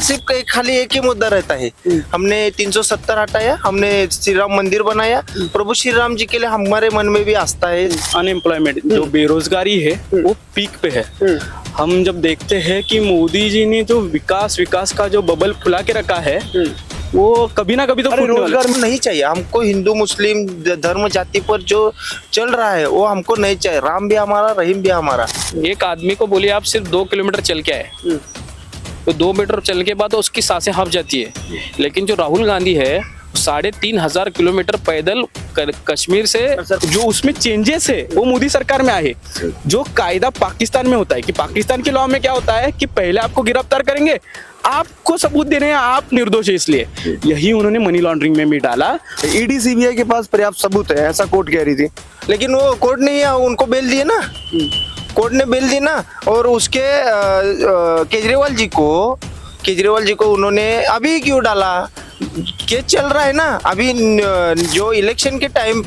सिर्फ खाली एक ही मुद्दा रहता है, हमने 370 हटाया, हमने श्री राम मंदिर बनाया, प्रभु श्री राम जी के लिए हमारे मन में भी आस्था है। अनएम्प्लॉयमेंट जो बेरोजगारी है वो पीक पे है। हम जब देखते हैं कि मोदी जी ने जो विकास का जो बबल फुला के रखा है वो कभी ना कभी तो फूटने वाला है। रोजगार नहीं चाहिए हमको, हिंदू मुस्लिम धर्म जाति पर जो चल रहा है वो हमको नहीं चाहिए। राम भी हमारा, रहीम भी हमारा। एक आदमी को बोलिए आप सिर्फ 2 किलोमीटर चल के आए तो 2 मीटर चलने के बाद तो उसकी सांसें हाँफ जाती है। लेकिन जो राहुल गांधी है 3,500 किलोमीटर पैदल कश्मीर से, जो उसमें चेंजेस है वो मोदी सरकार में आए। जो कायदा पाकिस्तान में होता है कि पाकिस्तान के लॉ में क्या होता है कि पहले आपको गिरफ्तार करेंगे, आपको सबूत देने हैं आप निर्दोष है, इसलिए यही उन्होंने मनी लॉन्ड्रिंग में भी डाला। ईडी सीबीआई के पास पर्याप्त सबूत है, ऐसा कोर्ट कह रही थी, लेकिन वो कोर्ट ने उनको बेल दिए ना, कोर्ट ने बेल दी ना। और उसके केजरीवाल जी को उन्होंने अभी क्यों डाला? केस चल रहा है ना अभी। जो इलेक्शन टाइम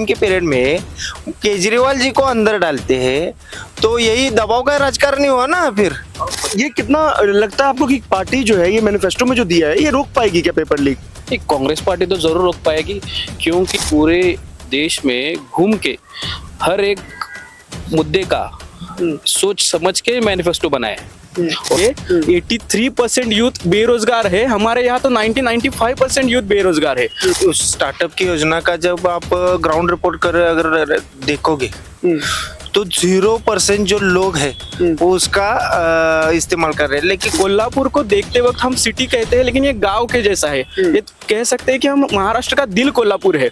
के पीरियड में केजरीवाल जी को अंदर डालते हैं, तो यही दबाव का राजकारण हुआ ना। फिर ये कितना लगता है आपको कि पार्टी जो है ये मैनिफेस्टो में जो दिया है ये रोक पाएगी क्या पेपर लीक? कांग्रेस पार्टी तो जरूर रोक पाएगी, क्योंकि पूरे देश में घूम के हर एक मुद्दे का सोच समझ के मैनिफेस्टो बनाए। 83% यूथ बेरोजगार है, हमारे यहाँ तो 95% यूथ बेरोजगार है। उस स्टार्टअप की योजना का जब आप ग्राउंड रिपोर्ट कर अगर देखोगे तो 0% जो लोग हैं वो उसका इस्तेमाल कर रहे हैं। लेकिन कोल्हापुर को देखते वक्त हम सिटी कहते हैं, लेकिन ये गांव के जैसा है। ये कह सकते हैं कि हम महाराष्ट्र का दिल कोल्हापुर है।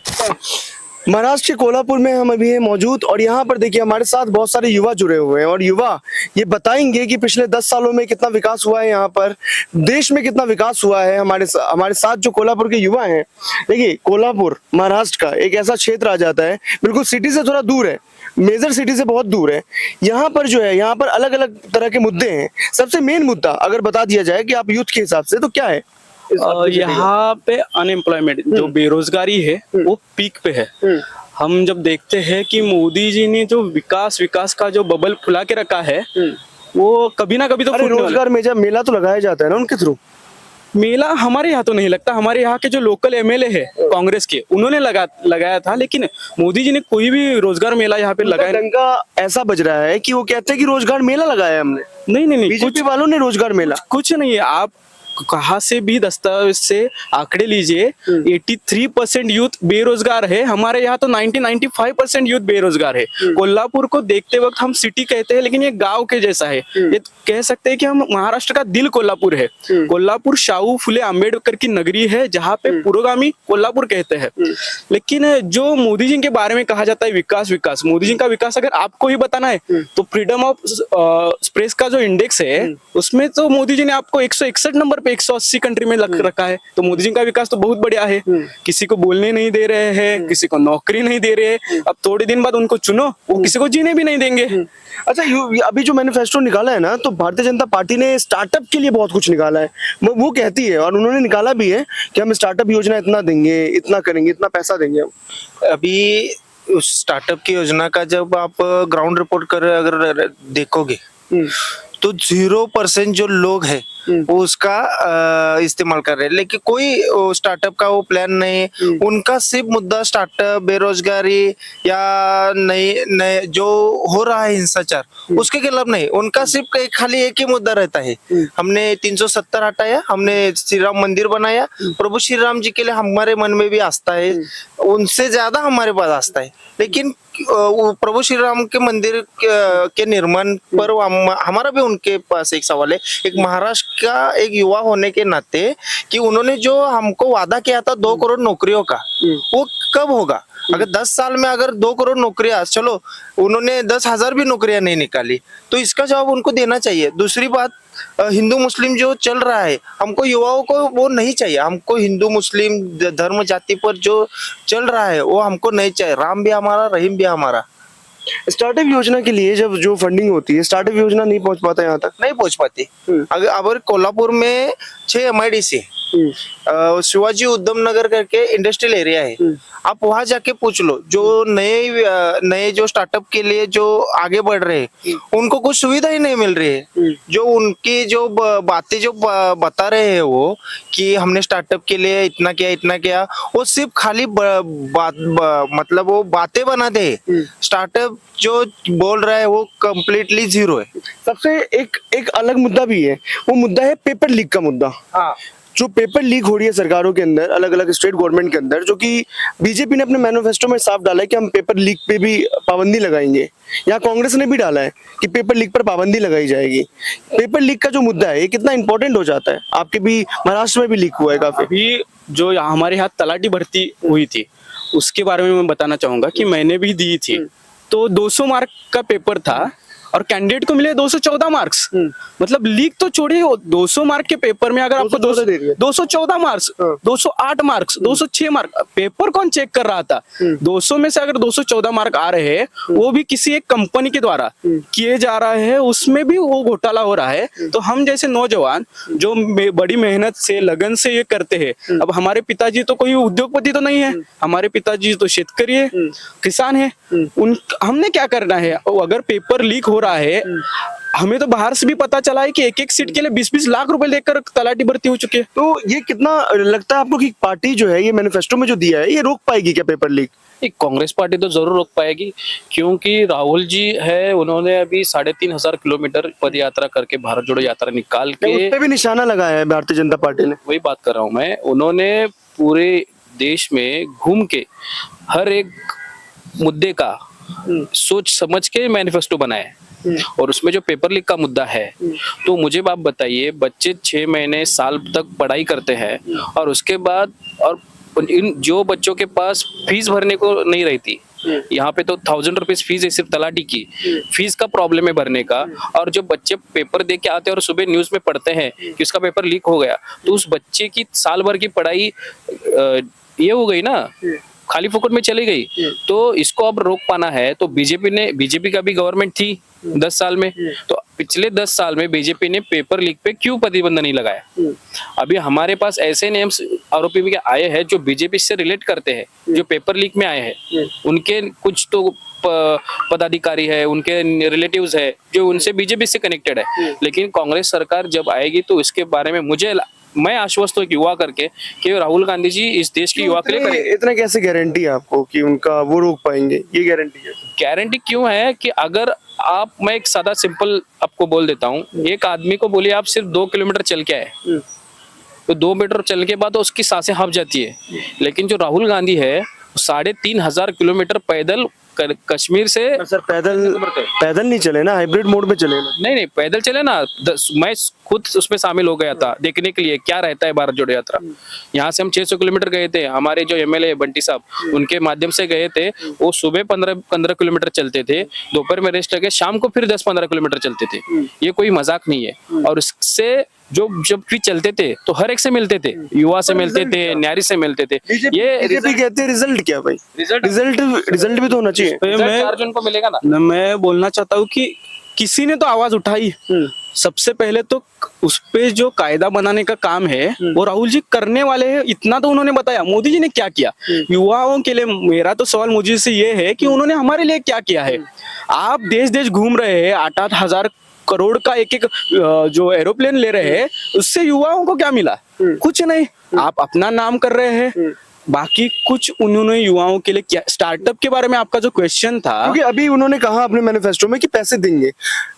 महाराष्ट्र के कोल्हापुर में हम अभी हैं मौजूद, और यहाँ पर देखिए हमारे साथ बहुत सारे युवा जुड़े हुए हैं, और युवा ये बताएंगे कि पिछले 10 सालों में कितना विकास हुआ है, यहाँ पर देश में कितना विकास हुआ है। हमारे साथ जो कोल्हापुर के युवा हैं, देखिए कोल्हापुर महाराष्ट्र का एक ऐसा क्षेत्र आ जाता है, बिल्कुल सिटी से थोड़ा दूर है, मेजर सिटी से बहुत दूर है। यहाँ पर जो है यहाँ पर अलग अलग तरह के मुद्दे हैं। सबसे मेन मुद्दा अगर बता दिया जाए कि आप यूथ के हिसाब से, तो क्या है? यहाँ पे अनएम्प्लॉयमेंट जो बेरोजगारी है वो पीक पे है। हम जब देखते हैं कि मोदी जी ने जो विकास का जो बबल फुला के रखा है वो कभी ना कभी तो फूटने वाला है। रोजगार में जब मेला तो लगाया जाता है ना उनके थ्रू, मेला हमारे यहाँ तो नहीं लगता। हमारे यहाँ के जो लोकल एमएलए है कांग्रेस के, उन्होंने लगाया था, लेकिन मोदी जी ने कोई भी रोजगार मेला यहाँ पे लगाया। डंका ऐसा बज रहा है कि वो कहते हैं कि रोजगार मेला लगाया हमने। नहीं, बीजेपी वालों ने रोजगार मेला कुछ नहीं है। आप कहाँ से भी दस्तावेज से आंकड़े लीजिए, 83% यूथ बेरोजगार है, हमारे यहाँ तो 95% यूथ बेरोजगार है। कोल्हापुर को देखते वक्त हम सिटी कहते हैं, लेकिन ये गांव के जैसा है। ये कह सकते हैं कि हम महाराष्ट्र का दिल कोल्हापुर है। कोल्हापुर शाहू फुले आंबेडकर की नगरी है, जहाँ पे पुरोगामी कोल्हापुर कहते हैं। लेकिन जो मोदी जी के बारे में कहा जाता है विकास, मोदी जी का विकास अगर आपको ही बताना है तो फ्रीडम ऑफ प्रेस का जो इंडेक्स है उसमें तो मोदी जी ने आपको 161 नंबर 180 कंट्री में रखा है। तो मोदी जी का विकास तो बहुत बढ़िया है। किसी को बोलने नहीं दे रहे हैं, किसी को नौकरी नहीं दे रहे हैं। अब थोड़े दिन बाद उनको चुनो, वो किसी को जीने भी नहीं देंगे। अच्छा, अभी जो मैनिफेस्टो निकाला है ना, तो भारतीय जनता पार्टी ने स्टार्टअप के लिए बहुत कुछ निकाला है। वो कहती है, और उन्होंने निकाला भी है कि हम स्टार्टअप योजना इतना देंगे, इतना करेंगे, इतना पैसा देंगे। अभी उस स्टार्टअप की योजना का जब आप ग्राउंड रिपोर्ट कर अगर देखोगे तो 0% जो लोग हैं वो उसका इस्तेमाल कर रहे हैं। लेकिन कोई स्टार्टअप का वो प्लान नहीं। उनका सिर्फ मुद्दा स्टार्टअप, बेरोजगारी या नए जो हो रहा है हिंसाचार उसके खिलाफ नहीं। उनका सिर्फ खाली एक ही मुद्दा रहता है, हमने 370 हटाया, हमने श्री राम मंदिर बनाया, प्रभु श्री राम जी के लिए हमारे मन में भी आस्था है, उनसे ज्यादा हमारे पास आस्था है। लेकिन प्रभु श्री राम के मंदिर के निर्माण पर हमारा भी उनके पास एक सवाल है, एक महाराष्ट्र का एक युवा होने के नाते, कि उन्होंने जो हमको वादा किया था 2 करोड़ नौकरियों का, वो कब होगा? अगर 10 साल में अगर 2 करोड़ नौकरियां, चलो उन्होंने 10,000 भी नौकरियां नहीं निकाली, तो इसका जवाब उनको देना चाहिए। दूसरी बात, हिंदू मुस्लिम जो चल रहा है, हमको युवाओं को वो नहीं चाहिए। हमको हिंदू मुस्लिम धर्म जाति पर जो चल रहा है वो हमको नहीं चाहिए। राम भी हमारा, रहीम भी हमारा। स्टार्टअप योजना के लिए जब जो फंडिंग होती है, स्टार्टअप योजना नहीं पहुंच पाता यहाँ तक, नहीं पहुंच पाती। अगर कोल्हापुर में 6 MIDC शिवाजी उद्यम नगर करके इंडस्ट्रियल एरिया है। आप वहां जाके पूछ लो, जो नए जो स्टार्टअप के लिए जो आगे बढ़ रहे हैं उनको कुछ सुविधा ही नहीं मिल रही है। जो उनकी जो बातें जो बता रहे हैं वो कि हमने स्टार्टअप के लिए इतना किया, वो सिर्फ खाली मतलब वो बातें बनाते हैं। स्टार्टअप जो बोल रहा है वो कंप्लीटली जीरो है। सबसे एक अलग मुद्दा भी है, वो मुद्दा है पेपर लीक का मुद्दा। हाँ, जो पेपर लीक हो रही है सरकारों के अंदर, अलग अलग स्टेट गवर्नमेंट के अंदर, जो कि बीजेपी ने अपने मैनिफेस्टो में साफ डाला है कि हम पेपर लीक पे भी पाबंदी लगाएंगे। यहाँ कांग्रेस ने भी डाला है कि पेपर लीक पर पाबंदी लगाई जाएगी। पेपर लीक का जो मुद्दा है ये कितना इंपॉर्टेंट हो जाता है? आपके भी महाराष्ट्र में भी लीक हुआ है काफी। अभी जो हमारे यहाँ तलाटी भर्ती हुई थी उसके बारे में मैं बताना चाहूंगा कि मैंने भी दी थी। तो 200 मार्क का पेपर था और कैंडिडेट को मिले 214 मार्क्स। मतलब लीक तो छोड़िए, 200 मार्क के पेपर में अगर आपको 214 मार्क्स, 208 मार्क्स, 206 मार्क, पेपर कौन चेक कर रहा था? 200 में से अगर 214 मार्क आ रहे हैं वो भी किसी एक कंपनी के द्वारा किए जा रहा है, उसमें भी वो घोटाला हो रहा है। तो हम जैसे नौजवान जो बड़ी मेहनत से लगन से ये करते हैं, अब हमारे पिताजी तो कोई उद्योगपति तो नहीं है, हमारे पिताजी तो शेतकरी है, किसान है, हमने क्या करना है? अगर पेपर लीक हो रहा है, हमें तो बाहर से भी पता चला है कि एक एक सीट के लिए 20-20 लाख रुपए लेकर तलाटी भर्ती हो चुके हैं। तो ये कितना लगता है आपको कि पार्टी जो है ये मैनिफेस्टो में जो दिया है ये रोक पाएगी क्या पेपर लीक? कांग्रेस पार्टी तो जरूर रोक पाएगी, क्योंकि राहुल जी है, उन्होंने अभी 3,500 किलोमीटर पद यात्रा करके भारत जोड़ो यात्रा निकाल के उस पे भी निशाना लगाया है भारतीय जनता पार्टी ने। वही बात कर रहा हूं मैं। उन्होंने पूरे देश में घूम के हर एक मुद्दे का सोच समझ के मैनिफेस्टो बनाया, और उसमें जो पेपर लीक का मुद्दा है, तो मुझे आप बताइए, बच्चे 6 महीने साल तक पढ़ाई करते हैं और उसके बाद, और इन जो बच्चों के पास फीस भरने को नहीं रहती, यहाँ पे तो 1000 रुपीज फीस है सिर्फ तलाटी की, फीस का प्रॉब्लम है भरने का। और जो बच्चे पेपर दे के आते हैं और सुबह न्यूज में पढ़ते हैं कि उसका पेपर लीक हो गया, तो उस बच्चे की साल भर की पढ़ाई ये हो गई ना, खाली फोकट में चली गई। तो इसको अब रोक पाना है, तो बीजेपी का भी गवर्नमेंट थी 10 साल में, तो पिछले 10 साल में बीजेपी ने पेपर लीक पे क्यों प्रतिबंध नहीं लगाया? अभी हमारे पास ऐसे नेम्स आरोपी भी आए हैं जो बीजेपी से रिलेट करते हैं, जो पेपर लीक में आए हैं, उनके कुछ तो पदाधिकारी है, उनके रिलेटिव्स है जो उनसे बीजेपी से कनेक्टेड है। लेकिन कांग्रेस सरकार जब आएगी तो इसके बारे में मैं आश्वस्त हूँ युवा करके कि राहुल गांधी जी इस देश के युवा के लिए करेंगे। इतना कैसे गारंटी है आपको कि उनका वो रोक पाएंगे? ये गारंटी है? गारंटी क्यों है कि अगर मैं एक सादा सिंपल आपको बोल देता हूँ, एक आदमी को बोलिए आप सिर्फ 2 किलोमीटर चल के आए, तो 2 मीटर चल के बाद तो उसकी सांसें हाँफ जाती है। लेकिन जो राहुल गांधी है 3,500 किलोमीटर पैदल कश्मीर से। सर पैदल नहीं चले ना, हाइब्रिड मोड में चले ना? नहीं पैदल चले ना। मैं खुद उसमें शामिल हो गया था देखने के लिए क्या रहता है भारत जोड़ो यात्रा। यहाँ से हम 600 किलोमीटर गए थे, हमारे जो एमएलए बंटी साहब उनके माध्यम से गए थे। वो सुबह 15 किलोमीटर चलते थे, दोपहर में रेस्ट करके शाम को फिर 10-15 किलोमीटर चलते थे। ये कोई मजाक नहीं है। और उससे जब भी चलते थे तो हर एक से मिलते थे, युवा से मिलते थे, न्यारी से मिलते थे। ये बीजेपी कहते हैं रिजल्ट क्या भाई? रिजल्ट भी तो होना चाहिए। मैं 4 जून को मिलेगा ना। मैं बोलना चाहता हूँ कि किसी ने तो आवाज उठाई। सबसे पहले तो उस पे जो कायदा बनाने का काम है वो राहुल जी करने वाले हैं, इतना तो उन्होंने बताया। मोदी जी ने क्या किया युवाओं के लिए? मेरा तो सवाल मोदी से ये है कि उन्होंने हमारे लिए क्या किया है? आप देश देश घूम रहे हैं, 8-8 हजार करोड़ का एक जो एरोप्लेन ले रहे हैं, उससे युवाओं को क्या मिला? कुछ नहीं। आप अपना नाम कर रहे हैं, बाकी कुछ उन्होंने युवाओं के लिए क्या? स्टार्टअप के बारे में आपका जो क्वेश्चन था, क्योंकि अभी उन्होंने कहा अपने मैनिफेस्टो में कि पैसे देंगे,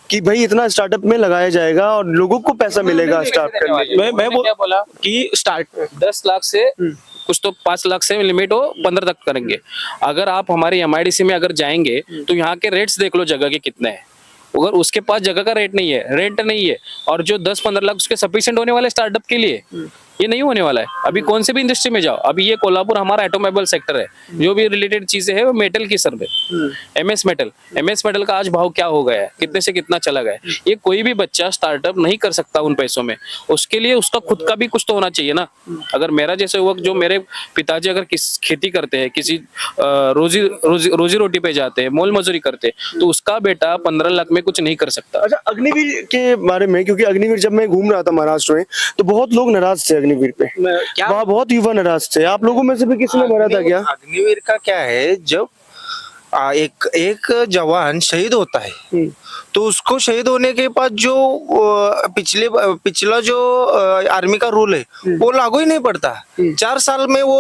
कि भाई इतना स्टार्टअप में लगाया जाएगा और लोगों को पैसा मिलेगा स्टार्ट करने। मैं क्या बोला कि स्टार्ट 10 लाख से कुछ तो 5 लाख से लिमिट हो 15 तक करेंगे। अगर आप हमारे एमआईडीसी में अगर जाएंगे तो यहाँ के रेट्स देख लो जगह के कितने हैं। अगर उसके पास जगह का रेट नहीं है, रेंट नहीं है, और जो 10-15 लाख उसके सफिशिएंट होने वाले स्टार्टअप के लिए, ये नहीं होने वाला है। अभी कौन से भी इंडस्ट्री में जाओ, अभी ये कोल्हापुर हमारा ऑटोमोबाइल सेक्टर है, जो भी रिलेटेड चीजें है वो मेटल की सर पे। एमएस मेटल का आज भाव क्या हो गया है, कितने से कितना चला गया है। ये कोई भी बच्चा स्टार्टअप नहीं कर सकता उन पैसों में। उसके लिए उसका खुद का भी कुछ तो होना चाहिए ना। अगर मेरा जैसे युवक, जो मेरे पिताजी अगर खेती करते हैं, किसी रोजी रोटी पे जाते हैं, मोल मजूरी करते हैं, तो उसका बेटा 15 लाख में कुछ नहीं कर सकता। अच्छा, अग्निवीर के बारे में, क्योंकि अग्निवीर जब मैं घूम रहा था महाराष्ट्र में तो बहुत लोग नाराज थे अग्निवीर पे? क्या वहाँ बहुत युवा नाराज थे, आप लोगों में से भी किसी ने भरा था क्या? अग्निवीर का क्या है, जब एक जवान शहीद होता है तो उसको शहीद होने के बाद जो पिछला जो आर्मी का रूल है वो लागू ही नहीं पड़ता। 4 साल में वो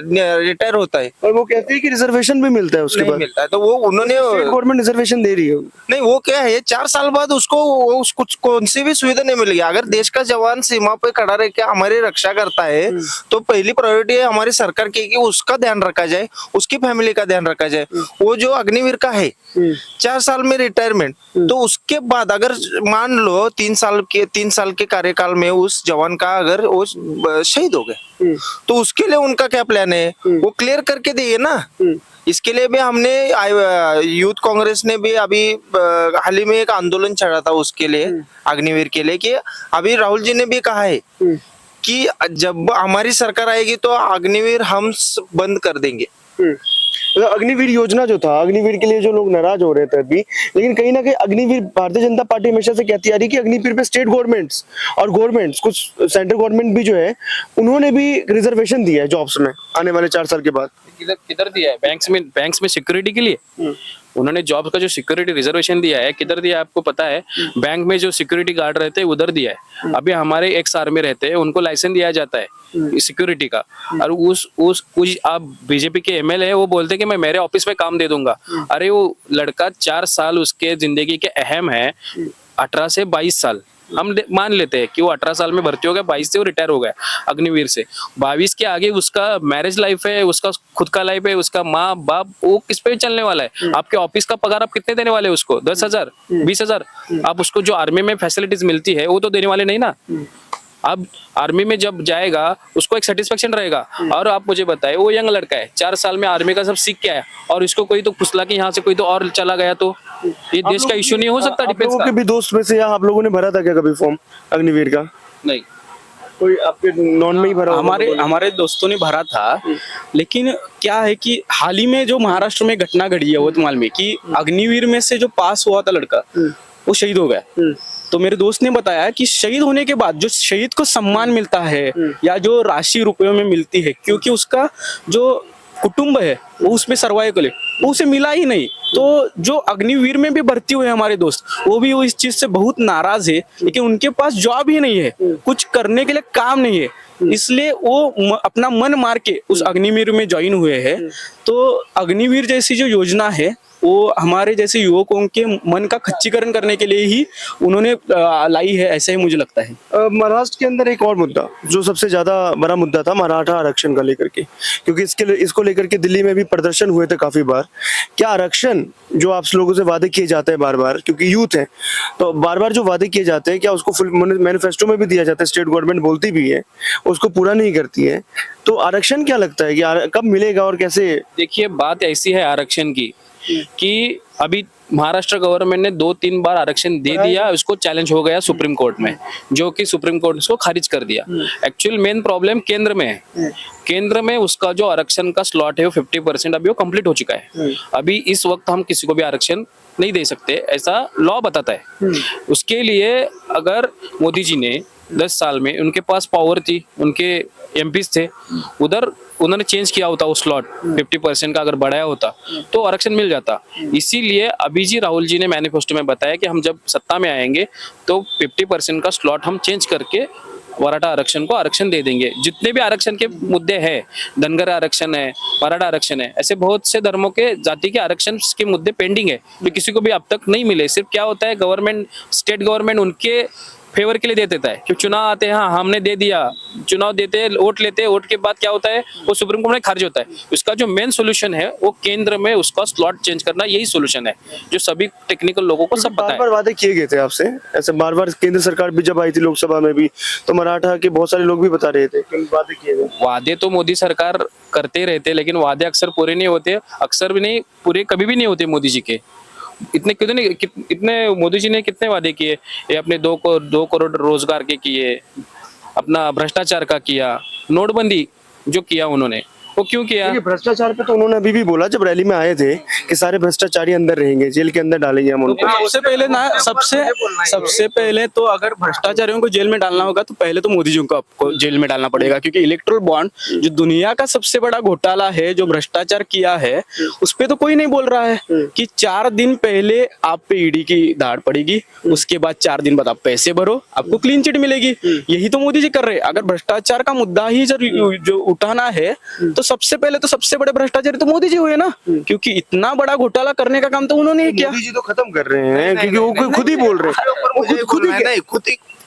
रिटायर होता है। और वो कहते हैं कि रिजर्वेशन भी मिलता है उसके नहीं बाद, मिलता है तो वो उन्होंने गवर्नमेंट रिजर्वेशन दे रही है। नहीं, वो क्या है, 4 साल बाद उसको कुछ कौन सी भी सुविधा नहीं मिलेगी। अगर देश का जवान सीमा पे खड़ा रह के हमारी रक्षा करता है तो पहली प्रायोरिटी है हमारी सरकार की कि उसका ध्यान रखा जाए, उसकी फैमिली का ध्यान रखा जाए। वो जो अग्निवीर का है 4 साल में रिटायरमेंट, तो उसके बाद अगर मान लो 3 साल के कार्यकाल में उस जवान का अगर वो शहीद हो गए तो उसके लिए उनका क्या प्लान है वो क्लियर करके दिए ना। इसके लिए भी हमने यूथ कांग्रेस ने भी अभी हाल ही में एक आंदोलन छेड़ा था उसके लिए, अग्निवीर के लिए, कि अभी राहुल जी ने भी कहा है कि जब हमारी सरकार आएगी तो अग्निवीर हम बंद कर देंगे। अग्निवीर योजना जो था, अग्निवीर के लिए जो लोग नाराज हो रहे थे अभी, लेकिन कहीं ना कहीं अग्निवीर, भारतीय जनता पार्टी हमेशा से कहती आ रही है कि अग्निवीर पे स्टेट गवर्नमेंट्स और गवर्नमेंट्स, कुछ सेंट्रल गवर्नमेंट भी जो है उन्होंने भी रिजर्वेशन दिया है जॉब्स में आने वाले 4 साल के बाद। किधर दिया है? बैंक्स में सिक्योरिटी के लिए उन्होंने जॉब का जो सिक्योरिटी रिजर्वेशन दिया है, किधर दिया है आपको पता है? बैंक में जो सिक्योरिटी गार्ड रहते हैं उधर दिया है। अभी हमारे एक्स आर्मी रहते हैं, उनको लाइसेंस दिया जाता है सिक्योरिटी का, और उस आप बीजेपी के एमएलए है, वो बोलते हैं कि मैं मेरे ऑफिस में काम दे दूंगा। अरे वो लड़का 4 साल उसके जिंदगी के अहम है, 18 से 22 साल हम मान लेते हैं कि वो 18 साल में भर्ती हो गया, 22 से वो रिटायर हो गया अग्निवीर से। 22 के आगे उसका मैरिज लाइफ है, उसका खुद का लाइफ है, उसका माँ बाप, वो किस पे चलने वाला है? आपके ऑफिस का पगार आप कितने देने वाले हैं उसको? 10,000 20,000? आप उसको जो आर्मी में फैसिलिटीज मिलती है वो तो देने वाले नहीं ना। अब आर्मी में जब जाएगा उसको एक सेटिस्फेक्शन रहेगा। और आप मुझे बताए, वो यंग लड़का है, 4 साल में आर्मी का सब सीख के आया, और इसको कोई तो फुसला के यहाँ से कोई तो और चला गया तो ये देश का इश्यू नहीं हो सकता आप डिफेंस लोगों के का? भी दोस्त में से या आप लोगों ने भरा था क्या कभी फॉर्म अग्निवीर का? नहीं, कोई आपके नॉन में ही भरा होगा? हमारे दोस्तों ने भरा था, लेकिन क्या है कि हाल ही में जो महाराष्ट्र में घटना घटी है यवतमाल में, कि अग्निवीर में से जो पास हुआ था लड़का वो शहीद हो गया। तो मेरे दोस्त ने बताया कि शहीद होने के बाद जो शहीद को सम्मान मिलता है या जो राशि रुपयों में मिलती है, क्योंकि उसका जो कुटुंब है वो उसमें सर्वाइव करे, वो उसे मिला ही नहीं। तो जो अग्निवीर में भी भर्ती हुए हमारे दोस्त, वो भी वो इस चीज से बहुत नाराज है, लेकिन उनके पास जॉब ही नहीं है, कुछ करने के लिए काम नहीं है, इसलिए वो अपना मन मार के उस अग्निवीर में ज्वाइन हुए हैं। तो अग्निवीर जैसी जो योजना है वो हमारे जैसे युवकों के मन का खच्चीकरण करने के लिए ही उन्होंने लाई है, ऐसा ही मुझे लगता है। महाराष्ट्र के अंदर एक और मुद्दा जो सबसे ज्यादा बड़ा मुद्दा था, मराठा आरक्षण का लेकर के, क्योंकि इसको लेकर के दिल्ली में भी प्रदर्शन हुए थे काफी बार। क्या आरक्षण जो आप लोगों से वादे किए जाते हैं बार बार, क्योंकि यूथ है तो बार बार जो वादे किए जाते हैं, क्या उसको फुल मैनिफेस्टो में भी दिया जाता है, स्टेट गवर्नमेंट बोलती भी है, उसको पूरा नहीं करती है, तो आरक्षण क्या लगता है कि कब मिलेगा और कैसे? देखिए बात ऐसी है आरक्षण की कि अभी महाराष्ट्र गवर्नमेंट ने 2-3 बार आरक्षण दे दिया, उसको चैलेंज हो गया सुप्रीम कोर्ट में, जो कि सुप्रीम कोर्ट उसको खारिज कर दिया। एक्चुअल मेन प्रॉब्लम केंद्र में है। केंद्र में उसका जो आरक्षण का स्लॉट है वो 50% अभी वो कंप्लीट हो चुका है। अभी इस वक्त हम किसी को भी आरक्षण नहीं दे सकते, ऐसा लॉ बताता है। उसके लिए अगर मोदी जी ने 10 साल में, उनके पास पावर थी, उनके एमपीज थे, उधर उन्होंने चेंज किया होता वो स्लॉट 50% का, अगर बढ़ाया होता तो आरक्षण मिल जाता। इसीलिए अभी जी राहुल जी ने मैनिफेस्टो में बताया कि हम जब सत्ता में आएंगे तो 50% का स्लॉट हम चेंज करके मराठा आरक्षण को आरक्षण दे देंगे। जितने भी आरक्षण के मुद्दे हैं, धनगर आरक्षण है, मराठा आरक्षण है, ऐसे बहुत से धर्मों के जाति के आरक्षण के मुद्दे पेंडिंग है जो किसी को भी अब तक नहीं मिले। सिर्फ क्या होता है, गवर्नमेंट, स्टेट गवर्नमेंट उनके फेवर के लिए दे देता है कि चुनाव आते हैं, हाँ हमने दे दिया, चुनाव देते हैं, वोट लेते हैं, वोट के बाद क्या होता है वो सुप्रीम कोर्ट में खारिज होता है। उसका जो मेन सोल्यूशन है वो केंद्र में उसका स्लॉट चेंज करना, यही सोल्यूशन है जो सभी टेक्निकल लोगों को सब पता है। बार वादे किए गए थे आपसे, ऐसे बार बार केंद्र सरकार भी जब आई थी लोकसभा में भी, तो मराठा के बहुत सारे लोग भी बता रहे थे कि वादे किए गए। वादे तो मोदी सरकार करते रहते, लेकिन वादे अक्सर पूरे नहीं होते, अक्सर भी नहीं पूरे, कभी भी नहीं होते मोदी जी के। इतने मोदी जी ने कितने वादे किए, ये अपने 2 करोड़ रोजगार के किए, अपना भ्रष्टाचार का किया, नोटबंदी जो किया उन्होंने वो क्यों किया? देखिए, भ्रष्टाचार पे तो उन्होंने अभी भी बोला जब रैली में आए थे कि सारे भ्रष्टाचारी अंदर रहेंगे, जेल के अंदर डालेंगे हम उनको। सबसे पहले ना सबसे पहले तो अगर भ्रष्टाचारियों को जेल में डालना होगा तो पहले तो मोदी जी को आपको जेल में डालना पड़ेगा, क्योंकि इलेक्ट्रल बॉन्ड जो दुनिया का सबसे बड़ा घोटाला है, जो भ्रष्टाचार किया है, उस पे तो कोई नहीं बोल रहा है कि 4 दिन पहले आप पे ईडी की धाड़ पड़ेगी, उसके बाद 4 दिन बाद आप पैसे भरो, आपको क्लीन चिट मिलेगी। यही तो मोदी जी कर रहे हैं। अगर भ्रष्टाचार का मुद्दा ही जो उठाना है तो सबसे पहले तो सबसे बड़े भ्रष्टाचारी तो मोदी जी हुए ना, क्योंकि इतना बड़ा घोटाला करने का काम तो उन्होंने ही किया। मोदी जी तो खत्म कर रहे हैं, क्योंकि वो खुद ही बोल रहे हैं,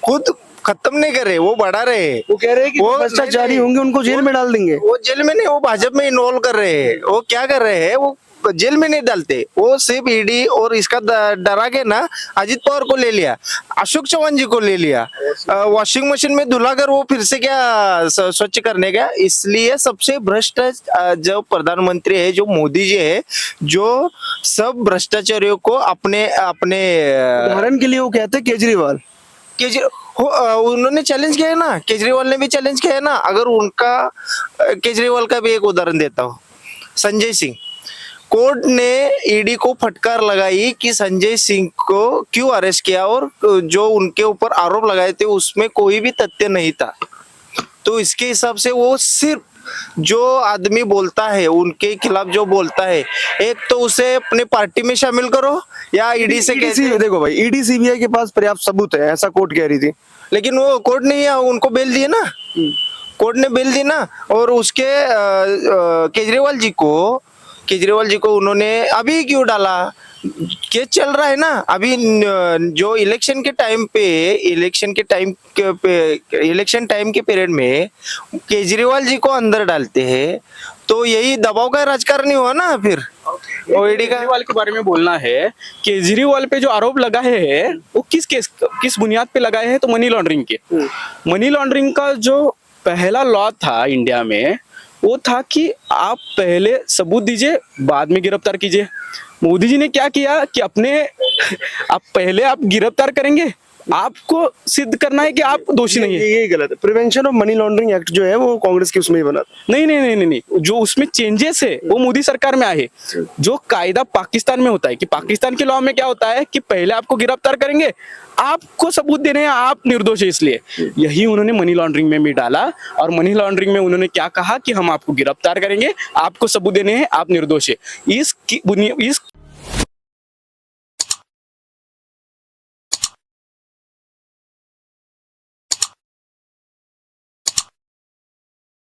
खुद खत्म नहीं कर रहे, वो बढ़ा रहे हैं। वो कह रहे हैं कि वो भ्रष्टाचारी होंगे उनको जेल में डाल देंगे। वो जेल में नहीं, वो भाजपा में इन्वॉल्व कर रहे हैं। वो क्या कर रहे हैं, वो जेल में नहीं डालते, वो सिर्फ ईडी और इसका डरा के ना अजित पवार को ले लिया, अशोक चौहान जी को ले लिया, वॉशिंग मशीन में धुलाकर वो फिर से क्या स्वच्छ करने का। इसलिए सबसे भ्रष्ट जो प्रधानमंत्री है, जो मोदी जी है, जो सब भ्रष्टाचारियों को अपने उदाहरण के लिए वो कहते हैं केजरीवाल। उन्होंने चैलेंज किया है ना, केजरीवाल ने भी चैलेंज किया है ना। अगर उनका केजरीवाल का भी एक उदाहरण देता हूँ, संजय सिंह, कोर्ट ने ईडी को फटकार लगाई कि संजय सिंह को क्यों अरेस्ट किया, और जो उनके ऊपर आरोप लगाए थे उसमें कोई भी तथ्य नहीं था। तो इसके हिसाब से वो सिर्फ जो आदमी बोलता है उनके खिलाफ जो बोलता है, एक तो उसे अपने पार्टी में शामिल करो या ईडी से देखो भाई, ईडी सीबीआई के पास पर्याप्त सबूत है, ऐसा कोर्ट कह रही थी, लेकिन वो कोर्ट ने उनको बेल दिए ना, कोर्ट ने बेल दी ना। और उसके केजरीवाल जी को उन्होंने अभी क्यों डाला, केस चल रहा है ना अभी। जो इलेक्शन टाइम के पीरियड में केजरीवाल जी को अंदर डालते हैं, तो यही दबाव का राजकारण ही हुआ ना फिर। ईडी का केजरीवाल के बारे में बोलना है, केजरीवाल पे जो आरोप लगाए हैं वो किस बुनियाद पे लगाए हैं, तो मनी लॉन्ड्रिंग के। मनी लॉन्ड्रिंग का जो पहला लॉ था इंडिया में, वो था कि आप पहले सबूत दीजिए, बाद में गिरफ्तार कीजिए। मोदी जी ने क्या किया कि पहले आप गिरफ्तार करेंगे, आपको सिद्ध करना है कि आप दोषी नहीं है। ये गलत है। Prevention of money laundering act जो है वो कांग्रेस के उसमें ही बना था। नहीं, जो उसमें चेंजेस है वो मोदी सरकार में आए। जो कायदा पाकिस्तान में होता है कि पाकिस्तान के लॉ में क्या होता है कि पहले आपको गिरफ्तार करेंगे, आपको सबूत देने हैं आप निर्दोष है, इसलिए यही उन्होंने मनी लॉन्ड्रिंग में भी डाला। और मनी लॉन्ड्रिंग में उन्होंने क्या कहा कि हम आपको गिरफ्तार करेंगे, आपको सबूत देने हैं, आप निर्दोष है। इस